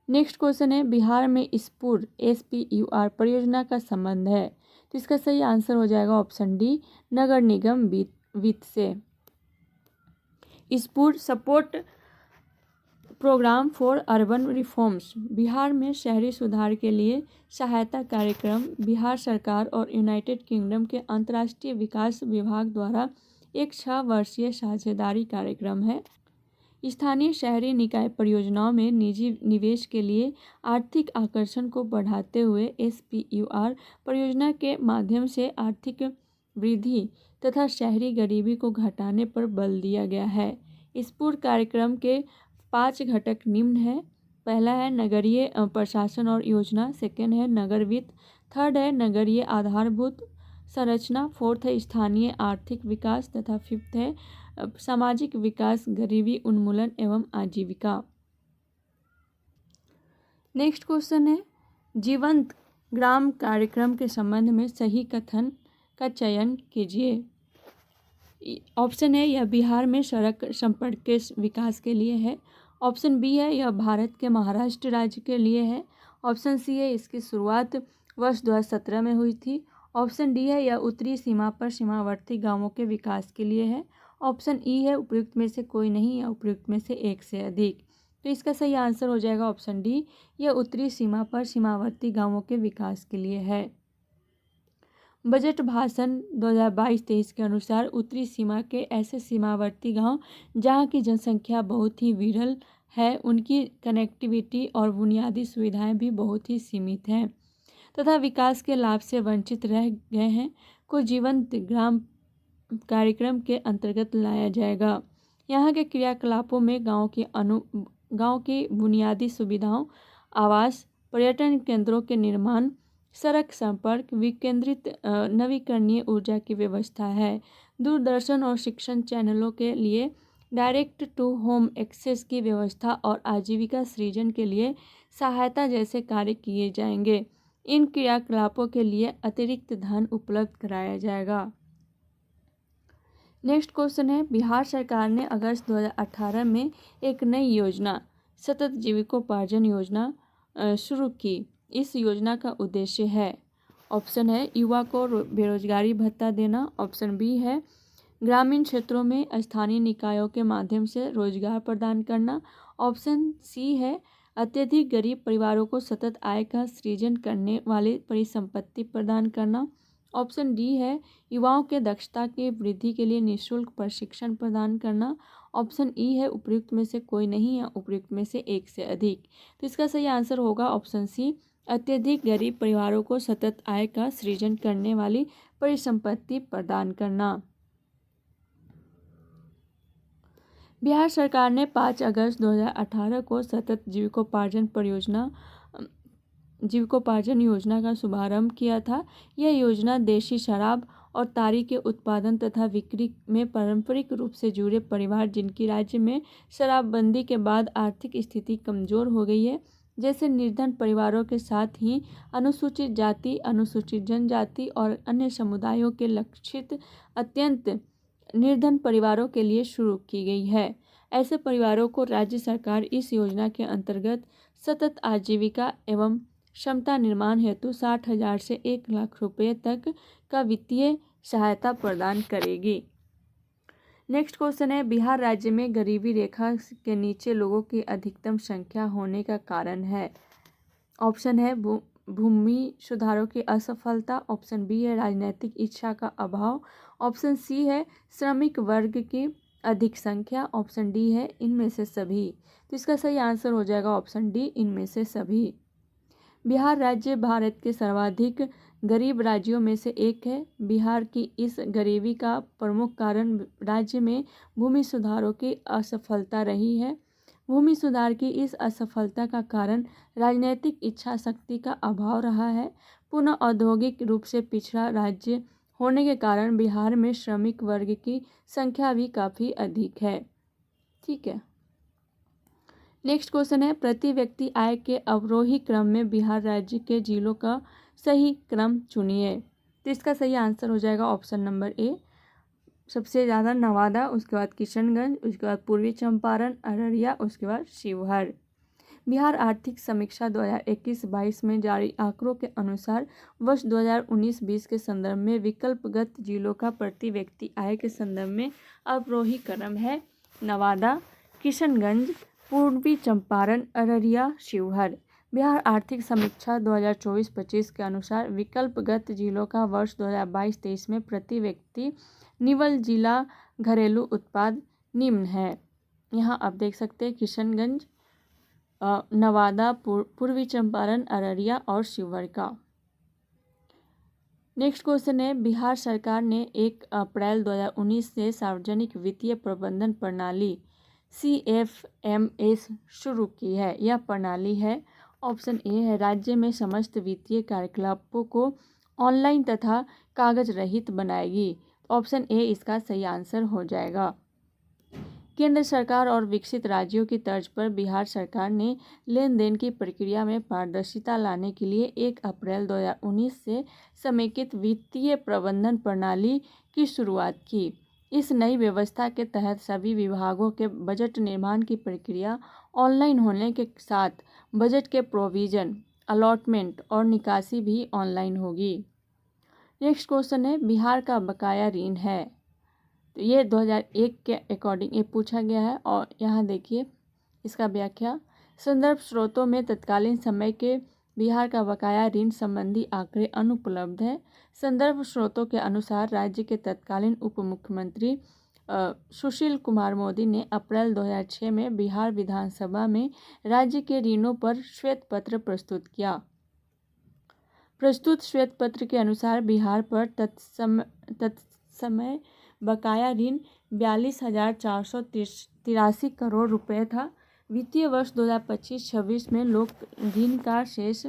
Next question है बिहार में स्फूर SPUR परियोजना का संबंध है। तो इसका सही आंसर हो जाएगा ऑप्शन डी, नगर निगम वित्त से। SPUR support programme for urban reforms Bihar में शहरी सुधार के लिए सहायता कार्यक्रम बिहार सरकार और यूनाइटेड किंगडम के अंतर्राष्ट्रीय विकास विभाग द्वारा एक 6 वर्षीय साझेदारी कार्यक्रम है। स्थानीय शहरी निकाय परियोजनाओं में निजी निवेश के लिए आर्थिक आकर्षण को बढ़ाते हुए SPUR परियोजना के माध्यम से आर्थिक वृद्धि तथा शहरी गरीबी को घटाने पर बल दिया गया है। इस पूर्ण कार्यक्रम के 5 घटक निम्न है। पहला है नगरीय प्रशासन और योजना, सेकंड है नगर वित्त, थर्ड है नगरीय आधारभूत संरचना, फोर्थ है स्थानीय आर्थिक विकास तथा फिफ्थ है सामाजिक विकास, गरीबी उन्मूलन एवं आजीविका। नेक्स्ट क्वेश्चन है जीवंत ग्राम कार्यक्रम के संबंध में सही कथन का चयन कीजिए। ऑप्शन है यह बिहार में सड़क संपर्क के विकास के लिए है। ऑप्शन बी है यह भारत के महाराष्ट्र राज्य के लिए है। ऑप्शन सी है इसकी शुरुआत वर्ष 2017 में हुई थी। ऑप्शन डी है यह उत्तरी सीमा पर सीमावर्ती गांवों के विकास के लिए है। ऑप्शन ई है उपयुक्त में से कोई नहीं या उपयुक्त में से एक से अधिक। तो इसका सही आंसर हो जाएगा ऑप्शन डी, यह उत्तरी सीमा पर सीमावर्ती गांवों के विकास के लिए है। बजट भाषण 2022-23 के अनुसार उत्तरी सीमा के ऐसे सीमावर्ती गांव जहां की जनसंख्या बहुत ही विरल है, उनकी कनेक्टिविटी और बुनियादी सुविधाएं भी बहुत ही सीमित हैं तथा विकास के लाभ से वंचित रह गए हैं, को जीवंत ग्राम कार्यक्रम के अंतर्गत लाया जाएगा। यहाँ के क्रियाकलापों में गांव की बुनियादी सुविधाओं, आवास, पर्यटन केंद्रों के निर्माण, सड़क संपर्क, विकेंद्रित नवीकरणीय ऊर्जा की व्यवस्था है। दूरदर्शन और शिक्षण चैनलों के लिए डायरेक्ट टू होम एक्सेस की व्यवस्था और आजीविका सृजन के लिए सहायता जैसे कार्य किए जाएंगे। इन क्रियाकलापों के लिए अतिरिक्त धन उपलब्ध कराया जाएगा। नेक्स्ट क्वेश्चन है बिहार सरकार ने अगस्त 2018 में एक नई योजना सतत जीविकोपार्जन योजना शुरू की। इस योजना का उद्देश्य है, ऑप्शन है युवा को बेरोजगारी भत्ता देना, ऑप्शन बी है ग्रामीण क्षेत्रों में स्थानीय निकायों के माध्यम से रोजगार प्रदान करना, ऑप्शन सी है अत्यधिक गरीब परिवारों को सतत आय का सृजन करने वाली परिसंपत्ति प्रदान करना, ऑप्शन डी है युवाओं के दक्षता के वृद्धि के लिए निःशुल्क प्रशिक्षण प्रदान करना, ऑप्शन ई है उपयुक्त में से कोई नहीं या उपयुक्त में से एक से अधिक। तो इसका सही आंसर होगा ऑप्शन सी, अत्यधिक गरीब परिवारों को सतत आय का सृजन करने वाली परिसंपत्ति प्रदान करना। बिहार सरकार ने 5 अगस्त 2018 को सतत जीविकोपार्जन योजना का शुभारंभ किया था। यह योजना देशी शराब और ताड़ी के उत्पादन तथा बिक्री में पारंपरिक रूप से जुड़े परिवार जिनकी राज्य में शराबबंदी के बाद आर्थिक स्थिति कमजोर हो गई है, जैसे निर्धन परिवारों के साथ ही अनुसूचित जाति, अनुसूचित जनजाति और अन्य समुदायों के लक्षित अत्यंत निर्धन परिवारों के लिए शुरू की गई है। ऐसे परिवारों को राज्य सरकार इस योजना के अंतर्गत सतत आजीविका एवं क्षमता निर्माण हेतु 60,000 से 1 लाख रुपये तक का वित्तीय सहायता प्रदान करेगी। नेक्स्ट क्वेश्चन है बिहार राज्य में गरीबी रेखा के नीचे लोगों की अधिकतम संख्या होने का कारण है। ऑप्शन है भूमि सुधारों की असफलता, ऑप्शन बी है राजनीतिक इच्छा का अभाव, ऑप्शन सी है श्रमिक वर्ग की अधिक संख्या, ऑप्शन डी है इनमें से सभी। तो इसका सही आंसर हो जाएगा ऑप्शन डी, इनमें से सभी। बिहार राज्य भारत के सर्वाधिक गरीब राज्यों में से एक है। बिहार की इस गरीबी का प्रमुख कारण राज्य में भूमि सुधारों की असफलता रही है। भूमि सुधार की इस असफलता का कारण राजनीतिक इच्छा शक्ति का अभाव रहा है। पुनः औद्योगिक रूप से पिछड़ा राज्य होने के कारण बिहार में श्रमिक वर्ग की संख्या भी काफ़ी अधिक है। ठीक है। नेक्स्ट क्वेश्चन है प्रति व्यक्ति आय के अवरोही क्रम में बिहार राज्य के जिलों का सही क्रम चुनिए। तो इसका सही आंसर हो जाएगा ऑप्शन नंबर ए, सबसे ज़्यादा नवादा, उसके बाद किशनगंज, उसके बाद पूर्वी चंपारण, अररिया, उसके बाद शिवहर। बिहार आर्थिक समीक्षा 2021-22 में जारी आंकड़ों के अनुसार वर्ष 2019-20 के संदर्भ में विकल्पगत जिलों का प्रति व्यक्ति आय के संदर्भ में अवरोही क्रम है। नवादा, किशनगंज, पूर्वी चंपारण, अररिया, शिवहर। बिहार आर्थिक समीक्षा 2024-25 के अनुसार विकल्पगत जिलों का वर्ष 2022-23 में प्रति व्यक्ति निवल जिला घरेलू उत्पाद निम्न है। यहाँ आप देख सकते हैं किशनगंज, नवादा, पूर्वी चंपारण, अररिया और शिवहर का। नेक्स्ट क्वेश्चन है, बिहार सरकार ने 1 अप्रैल 2019 से सार्वजनिक वित्तीय प्रबंधन प्रणाली CFMS शुरू की है। यह प्रणाली है, ऑप्शन ए है, राज्य में समस्त वित्तीय कार्यकलापों को ऑनलाइन तथा कागज रहित बनाएगी। ऑप्शन ए इसका सही आंसर हो जाएगा। केंद्र सरकार और विकसित राज्यों की तर्ज पर बिहार सरकार ने लेन देन की प्रक्रिया में पारदर्शिता लाने के लिए 1 अप्रैल 2019 से समेकित वित्तीय प्रबंधन प्रणाली की शुरुआत की। इस नई व्यवस्था के तहत सभी विभागों के बजट निर्माण की प्रक्रिया ऑनलाइन होने के साथ बजट के प्रोविजन, अलॉटमेंट और निकासी भी ऑनलाइन होगी। नेक्स्ट क्वेश्चन है, बिहार का बकाया ऋण है, तो ये 2001 के अकॉर्डिंग ये पूछा गया है। और यहाँ देखिए इसका व्याख्या, संदर्भ स्रोतों में तत्कालीन समय के बिहार का बकाया ऋण संबंधी आंकड़े अनुपलब्ध है। संदर्भ स्रोतों के अनुसार राज्य के तत्कालीन उप मुख्यमंत्री सुशील कुमार मोदी ने अप्रैल 2006 में बिहार विधानसभा में राज्य के ऋणों पर श्वेत पत्र प्रस्तुत किया। प्रस्तुत श्वेत पत्र के अनुसार बिहार पर तत्समय बकाया ऋण 42,483 करोड़ रुपए था। वित्तीय वर्ष 2025-26 में लोक ऋण का शेष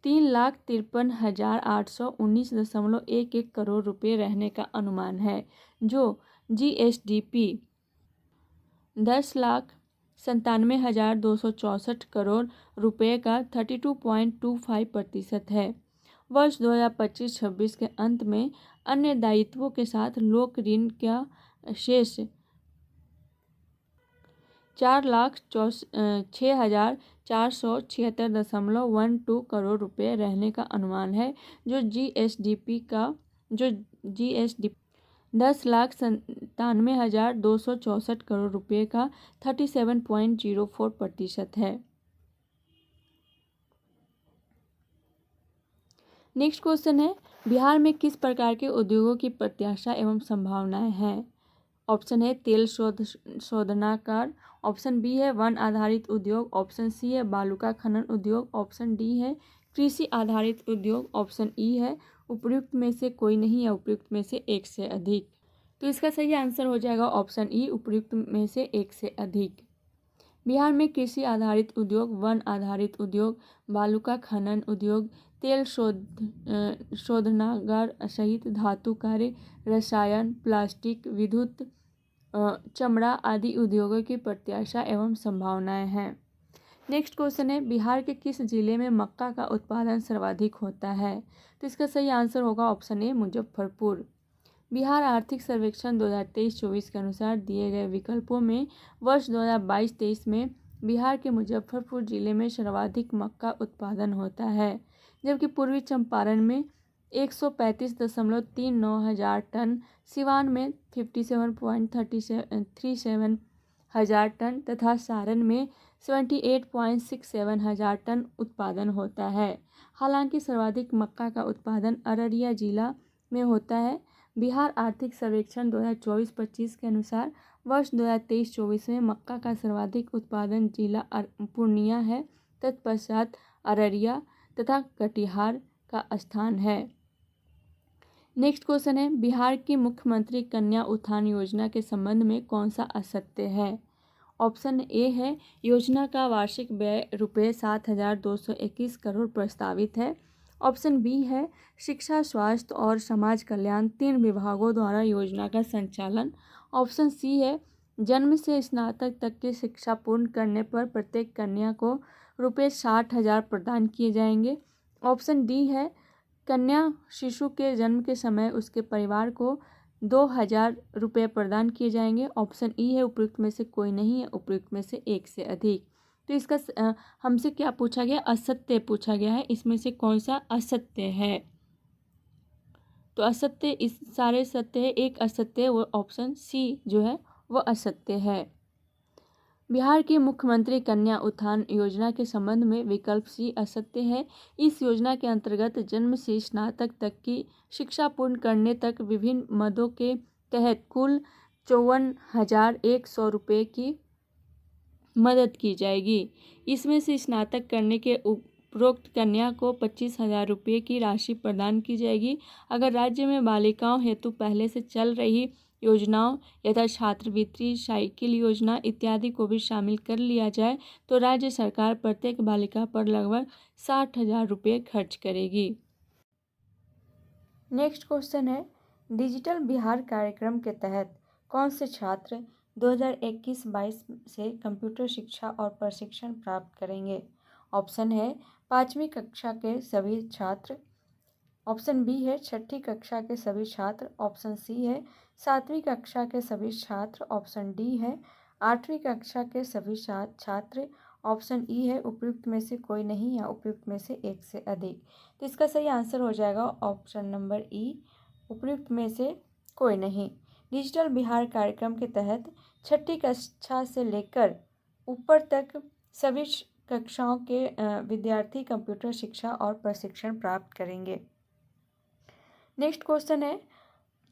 3,53,819.11 करोड़ रुपए रहने का अनुमान है, जो GSDP 10,97,264 करोड़ रुपए का 32.25% है। वर्ष 2025-26 के अंत में अन्य दायित्वों के साथ लोक ऋण का शेष 4,06,476.12 करोड़ रुपए रहने का अनुमान है, जो GSDP 10,97,264 करोड़ रुपए का 37.04% है। नेक्स्ट क्वेश्चन है, बिहार में किस प्रकार के उद्योगों की प्रत्याशा एवं संभावनाएं हैं? ऑप्शन है तेल शोधनागार, ऑप्शन बी है वन आधारित उद्योग, ऑप्शन सी है बालू का खनन उद्योग, ऑप्शन डी है कृषि आधारित उद्योग, ऑप्शन ई है उपयुक्त में से कोई नहीं या उपयुक्त में से एक से अधिक। तो इसका सही आंसर हो जाएगा ऑप्शन ई, उपयुक्त में से एक से अधिक। बिहार में कृषि आधारित उद्योग, वन आधारित उद्योग, बालू का खनन उद्योग, तेल शोधनागार सहित धातु कार्य, रसायन, प्लास्टिक, विद्युत, चमड़ा आदि उद्योगों की प्रत्याशा एवं संभावनाएं हैं। नेक्स्ट क्वेश्चन है, बिहार के किस जिले में मक्का का उत्पादन सर्वाधिक होता है? तो इसका सही आंसर होगा ऑप्शन ए, मुजफ्फरपुर। बिहार आर्थिक सर्वेक्षण 2023-24 के अनुसार दिए गए विकल्पों में वर्ष 2022-23 में बिहार के मुजफ्फरपुर जिले में सर्वाधिक मक्का उत्पादन होता है, जबकि पूर्वी चंपारण में 135.39 हजार टन, सिवान में 57.37 हजार टन तथा सारण में 78.67 हजार टन उत्पादन होता है। हालांकि सर्वाधिक मक्का का उत्पादन अररिया जिला में होता है। बिहार आर्थिक सर्वेक्षण 2024-25 के अनुसार वर्ष 2023-24 में मक्का का सर्वाधिक उत्पादन जिला पूर्णिया है, तत्पश्चात अररिया तथा कटिहार का स्थान है। नेक्स्ट क्वेश्चन है, बिहार की मुख्यमंत्री कन्या उत्थान योजना के संबंध में कौन सा असत्य है? ऑप्शन ए है, योजना का वार्षिक व्यय रुपये 7,221 करोड़ प्रस्तावित है। ऑप्शन बी है, शिक्षा, स्वास्थ्य और समाज कल्याण 3 विभागों द्वारा योजना का संचालन। ऑप्शन सी है, जन्म से स्नातक तक की शिक्षा पूर्ण करने पर प्रत्येक कन्या को रुपये 60,000 प्रदान किए जाएंगे। ऑप्शन डी है, कन्या शिशु के जन्म के समय उसके परिवार को 2,000 रुपये प्रदान किए जाएंगे। ऑप्शन ई है उपयुक्त में से कोई नहीं है, उपयुक्त में से एक से अधिक। तो इसका हमसे क्या पूछा गया, असत्य पूछा गया है, इसमें से कौन सा असत्य है। तो असत्य इस सारे सत्य है, एक असत्य है, वो ऑप्शन सी जो है वो असत्य है। बिहार की मुख्यमंत्री कन्या उत्थान योजना के संबंध में विकल्प सी असत्य है। इस योजना के अंतर्गत जन्म से स्नातक तक की शिक्षा पूर्ण करने तक विभिन्न मदों के तहत कुल 54,100 रुपये की मदद की जाएगी। इसमें से स्नातक करने के उपरोक्त कन्या को 25,000 रुपये की राशि प्रदान की जाएगी। अगर राज्य में बालिकाओं हेतु पहले से चल रही योजनाओं यथा छात्रवृत्ति, साइकिल योजना इत्यादि को भी शामिल कर लिया जाए तो राज्य सरकार प्रत्येक बालिका पर लगभग 60,000 रुपये खर्च करेगी। नेक्स्ट क्वेश्चन है, डिजिटल बिहार कार्यक्रम के तहत कौन से छात्र 2021-22 से कंप्यूटर शिक्षा और प्रशिक्षण प्राप्त करेंगे। ऑप्शन है 5वीं कक्षा के सभी छात्र, ऑप्शन बी है 6ठी कक्षा के सभी छात्र, ऑप्शन सी है 7वीं कक्षा के सभी छात्र, ऑप्शन डी है 8वीं कक्षा के सभी छात्र, ऑप्शन ई है उपयुक्त में से कोई नहीं या उपयुक्त में से एक से अधिक। तो इसका सही आंसर हो जाएगा ऑप्शन नंबर ई, उपयुक्त में से कोई नहीं। डिजिटल बिहार कार्यक्रम के तहत 6ठी कक्षा से लेकर ऊपर तक सभी कक्षाओं के विद्यार्थी कंप्यूटर शिक्षा और प्रशिक्षण प्राप्त करेंगे। नेक्स्ट क्वेश्चन है,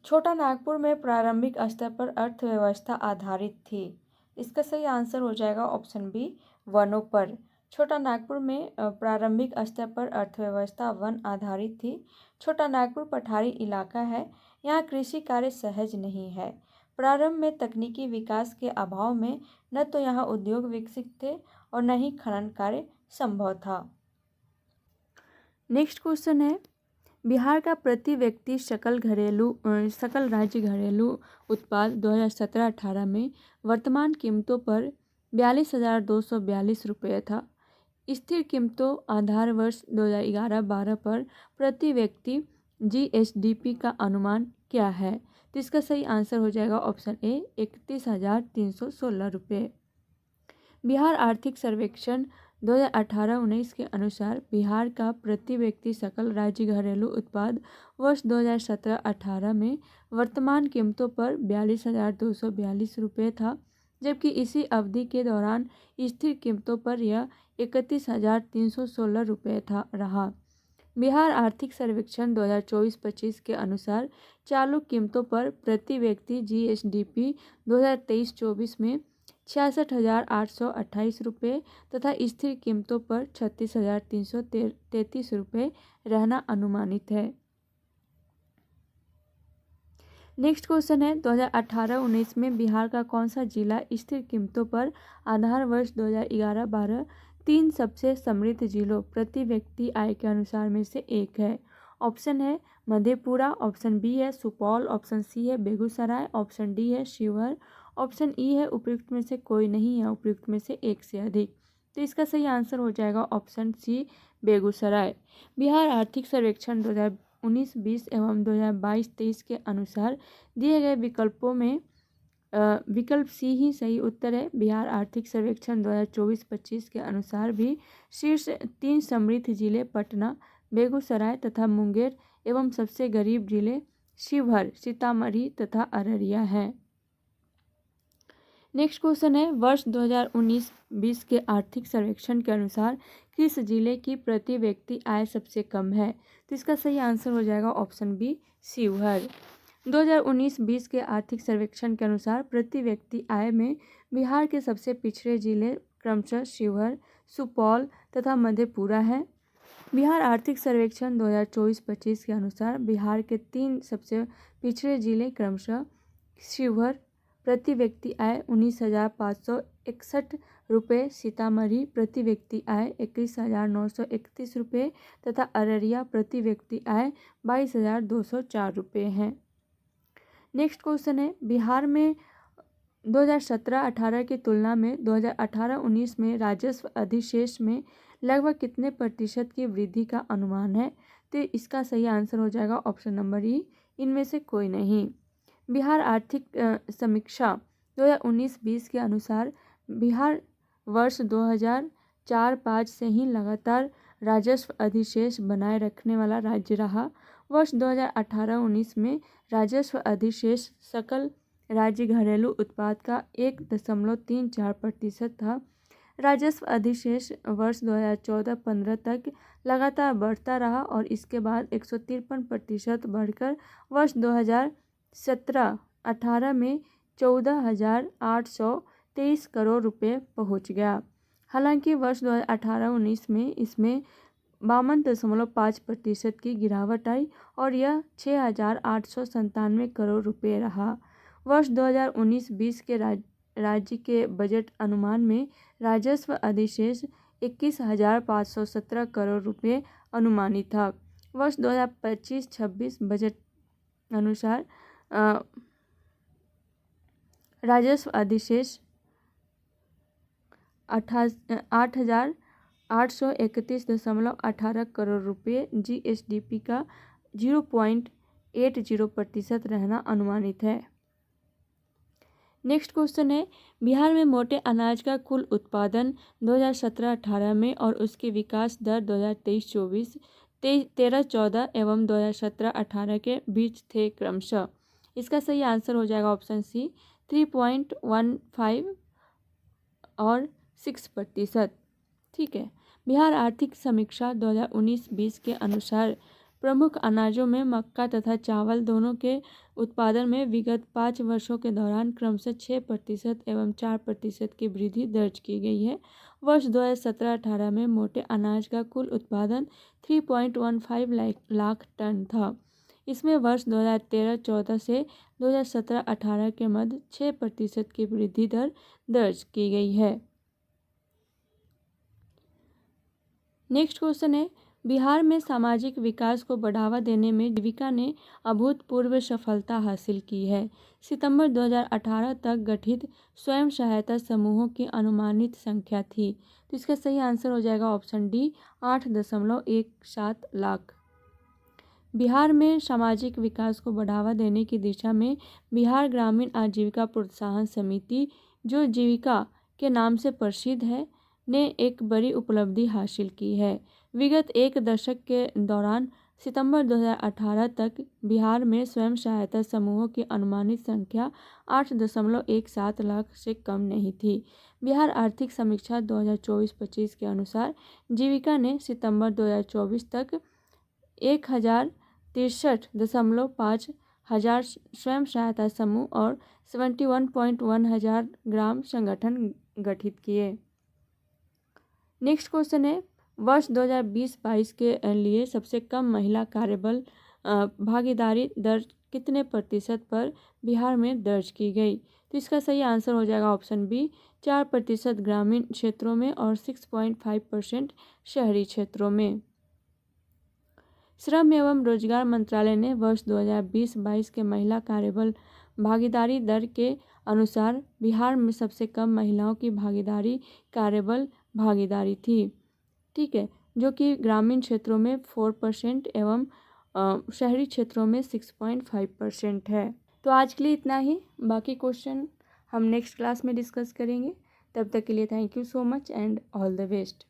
छोटा नागपुर में प्रारंभिक स्तर पर अर्थव्यवस्था आधारित थी। इसका सही आंसर हो जाएगा ऑप्शन बी, वनों पर। छोटा नागपुर में प्रारंभिक स्तर पर अर्थव्यवस्था वन आधारित थी। छोटा नागपुर पठारी इलाका है, यहाँ कृषि कार्य सहज नहीं है। प्रारंभ में तकनीकी विकास के अभाव में न तो यहाँ उद्योग विकसित थे और न ही खनन कार्य संभव था। नेक्स्ट क्वेश्चन है, बिहार का प्रति व्यक्ति सकल राज्य घरेलू उत्पाद 2017-18 में वर्तमान कीमतों पर 42,242 रुपये था। स्थिर कीमतों आधार वर्ष 2011-12 पर प्रति व्यक्ति GSDP का अनुमान क्या है। तो इसका सही आंसर हो जाएगा ऑप्शन ए, 31,316 रुपये। बिहार आर्थिक सर्वेक्षण 2018-19 के अनुसार बिहार का प्रति व्यक्ति सकल राज्य घरेलू उत्पाद वर्ष 2017-18 में वर्तमान कीमतों पर 42,242 रुपये था, जबकि इसी अवधि के दौरान स्थिर कीमतों पर यह 31,316 रुपये रहा। बिहार आर्थिक सर्वेक्षण 2024-25 के अनुसार चालू कीमतों पर प्रति व्यक्ति GSDP 2023-24 में 66,828 रुपये तथा स्थिर कीमतों पर 36,333 रुपये रहना अनुमानित है। नेक्स्ट क्वेश्चन है, 2018-19 में बिहार का कौन सा जिला स्थिर कीमतों पर आधार वर्ष 2011-12 3 सबसे समृद्ध जिलों प्रति व्यक्ति आय के अनुसार में से एक है। ऑप्शन है मधेपुरा, ऑप्शन बी है सुपौल, ऑप्शन सी है बेगूसराय, ऑप्शन डी है शिवहर, ऑप्शन ई है उपयुक्त में से कोई नहीं या उपयुक्त में से एक से अधिक। तो इसका सही आंसर हो जाएगा ऑप्शन सी, बेगूसराय। बिहार आर्थिक सर्वेक्षण 2019-20 एवं 2022-23 के अनुसार दिए गए विकल्पों में विकल्प सी ही सही उत्तर है। बिहार आर्थिक सर्वेक्षण 2024-25 के अनुसार भी शीर्ष 3 समृद्ध जिले पटना, बेगूसराय तथा मुंगेर एवं सबसे गरीब जिले शिवहर, सीतामढ़ी तथा अररिया हैं। नेक्स्ट क्वेश्चन है, वर्ष 2019-20 के आर्थिक सर्वेक्षण के अनुसार किस जिले की प्रति व्यक्ति आय सबसे कम है। तो इसका सही आंसर हो जाएगा ऑप्शन बी, शिवहर। 2019-20 के आर्थिक सर्वेक्षण के अनुसार प्रति व्यक्ति आय में बिहार के सबसे पिछड़े जिले क्रमशः शिवहर, सुपौल तथा मधेपुरा हैं। बिहार आर्थिक सर्वेक्षण 2024-25 के अनुसार बिहार के 3 सबसे पिछड़े जिले क्रमशः शिवहर प्रति व्यक्ति आय 19,561 रुपये, सीतामढ़ी प्रति व्यक्ति आय 21,931 रुपये तथा अररिया प्रति व्यक्ति आय 22,204 रुपये हैं। नेक्स्ट क्वेश्चन है, बिहार में 2017-18 की तुलना में 2018-19 में राजस्व अधिशेष में लगभग कितने प्रतिशत की वृद्धि का अनुमान है। तो इसका सही आंसर हो जाएगा ऑप्शन नंबर ई, इनमें से कोई नहीं। बिहार आर्थिक समीक्षा 2019-20 के अनुसार बिहार वर्ष 2004-5 से ही लगातार राजस्व अधिशेष बनाए रखने वाला राज्य रहा। वर्ष 2018-19 में राजस्व अधिशेष सकल राज्य घरेलू उत्पाद का 1.34% था। राजस्व अधिशेष वर्ष 2014-15 तक लगातार बढ़ता रहा और इसके बाद 153% बढ़कर वर्ष 2017-18 में 14,823 करोड़ रुपए पहुंच गया। हालांकि वर्ष 2018-19 में इसमें 52.5% की गिरावट आई और यह 6,897 करोड़ रुपए रहा। वर्ष 2019-20 के राज्य के बजट अनुमान में राजस्व अधिशेष 21,517 करोड़ रुपए अनुमानित था। वर्ष 2025-26 बजट अनुसार राजस्व अधिशेष 8,831.18 करोड़ रुपए GSDP का 0.80% रहना अनुमानित है। नेक्स्ट क्वेश्चन है, बिहार में मोटे अनाज का कुल उत्पादन 2017-18 में और उसकी विकास दर 2023-24, 13-14 एवं 2017-18 के बीच थे क्रमशः। इसका सही आंसर हो जाएगा ऑप्शन सी 3.15 और 6%। ठीक है। बिहार आर्थिक समीक्षा 2019-20 के अनुसार प्रमुख अनाजों में मक्का तथा चावल दोनों के उत्पादन में विगत 5 वर्षों के दौरान क्रमशः 6% एवं 4% की वृद्धि दर्ज की गई है। वर्ष 2017-18 में मोटे अनाज का कुल उत्पादन 3.15 लाख टन था। इसमें वर्ष 2013-14 से 2017-18 के मध्य 6% की वृद्धि दर दर्ज की गई है। नेक्स्ट क्वेश्चन है, बिहार में सामाजिक विकास को बढ़ावा देने में जीविका ने अभूतपूर्व सफलता हासिल की है। सितंबर 2018 तक गठित स्वयं सहायता समूहों की अनुमानित संख्या थी। तो इसका सही आंसर हो जाएगा ऑप्शन डी 8.17 लाख। बिहार में सामाजिक विकास को बढ़ावा देने की दिशा में बिहार ग्रामीण आजीविका प्रोत्साहन समिति, जो जीविका के नाम से प्रसिद्ध है, ने एक बड़ी उपलब्धि हासिल की है। विगत एक दशक के दौरान सितंबर 2018 तक बिहार में स्वयं सहायता समूहों की अनुमानित संख्या 8.17 लाख से कम नहीं थी। बिहार आर्थिक समीक्षा 2024-25 के अनुसार जीविका ने सितंबर 2024 तक 1,63.5 हजार स्वयं सहायता समूह और 71.1 हजार ग्राम संगठन गठित किए। नेक्स्ट क्वेश्चन है, वर्ष 2020-22 के लिए सबसे कम महिला कार्यबल भागीदारी दर कितने प्रतिशत पर बिहार में दर्ज की गई? तो इसका सही आंसर हो जाएगा ऑप्शन बी 4% ग्रामीण क्षेत्रों में और 6.5% शहरी क्षेत्रों में। श्रम एवं रोजगार मंत्रालय ने वर्ष 2020-22 के महिला कार्यबल भागीदारी दर के अनुसार बिहार में सबसे कम महिलाओं की भागीदारी कार्यबल भागीदारी थी। ठीक है, जो कि ग्रामीण क्षेत्रों में 4% एवं शहरी क्षेत्रों में 6.5% है। तो आज के लिए इतना ही, बाकी क्वेश्चन हम नेक्स्ट क्लास में डिस्कस करेंगे। तब तक के लिए thank you so much and all the best.